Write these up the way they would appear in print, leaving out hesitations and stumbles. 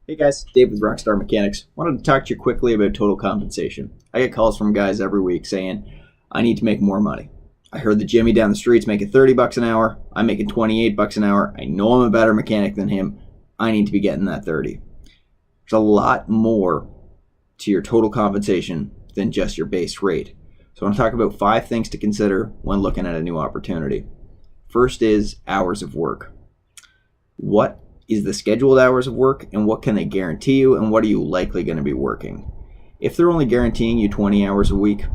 Hey guys, Dave with Rockstar Mechanics. Wanted to talk to you quickly about total compensation. I get calls from guys every week saying, I need to make more money. I heard that Jimmy down the street's making 30 bucks an hour. I'm making 28 bucks an hour. I know I'm a better mechanic than him. I need to be getting that 30. There's a lot more to your total compensation than just your base rate. So I want to talk about 5 things to consider when looking at a new opportunity. First is hours of work. What is the scheduled hours of work, and what can they guarantee you, and what are you likely going to be working? If they're only guaranteeing you 20 hours a week,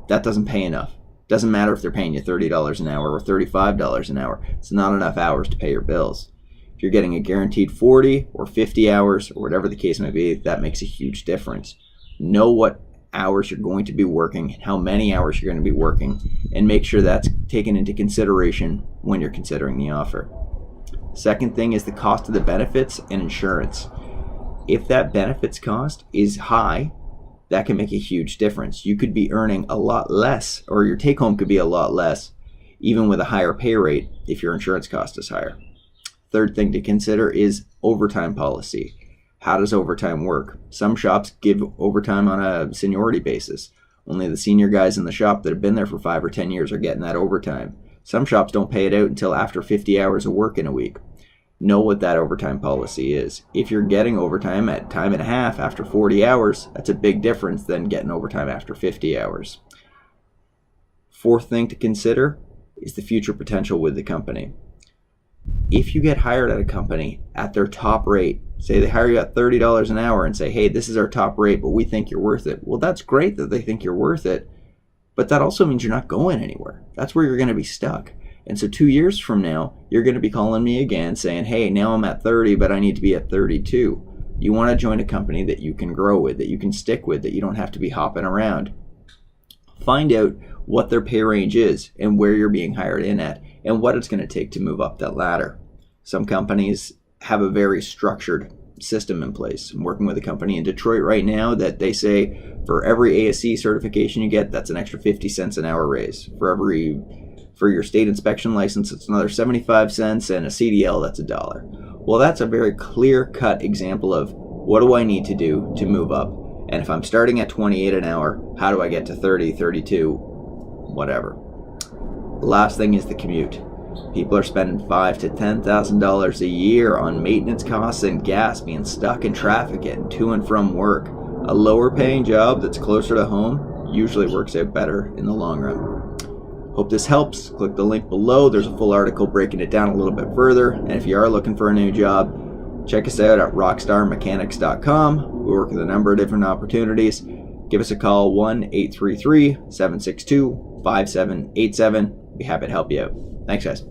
that doesn't pay enough. Doesn't matter if they're paying you $30 an hour or $35 an hour. It's not enough hours to pay your bills. If you're getting a guaranteed 40 or 50 hours or whatever the case may be, that makes a huge difference. Know what hours you're going to be working, how many hours you're going to be working, and make sure that's taken into consideration when you're considering the offer. Second thing is the cost of the benefits and insurance. If that benefits cost is high, that can make a huge difference. You could be earning a lot less, or your take home could be a lot less, even with a higher pay rate if your insurance cost is higher. Third thing to consider is overtime policy. How does overtime work? Some shops give overtime on a seniority basis. Only the senior guys in the shop that have been there for 5 or 10 years are getting that overtime. Some shops don't pay it out until after 50 hours of work in a week. Know what that overtime policy is. If you're getting overtime at time and a half after 40 hours, that's a big difference than getting overtime after 50 hours. Fourth thing to consider is the future potential with the company. If you get hired at a company at their top rate, say they hire you at $30 an hour and say, hey, this is our top rate, but we think you're worth it. Well, that's great that they think you're worth it. But that also means you're not going anywhere. That's where you're going to be stuck. And so 2 years from now, you're going to be calling me again saying, hey, now I'm at 30, but I need to be at 32. You want to join a company that you can grow with, that you can stick with, that you don't have to be hopping around. Find out what their pay range is and where you're being hired in at and what it's going to take to move up that ladder. Some companies have a very structured system in place. I'm working with a company in Detroit right now that they say for every ASC certification you get, that's an extra 50 cents an hour raise. For your state inspection license, it's another 75 cents, and a CDL, that's $1. Well, that's a very clear-cut example of what do I need to do to move up? And if I'm starting at 28 an hour, how do I get to 30, 32, whatever? The last thing is the commute. People are spending $5,000 to $10,000 a year on maintenance costs and gas, being stuck in traffic, getting to and from work. A lower paying job that's closer to home usually works out better in the long run. Hope this helps. Click the link below. There's a full article breaking it down a little bit further. And if you are looking for a new job, check us out at rockstarmechanics.com. We work with a number of different opportunities. Give us a call, 1-833-762-5787. Be happy to help you out. Thanks, guys.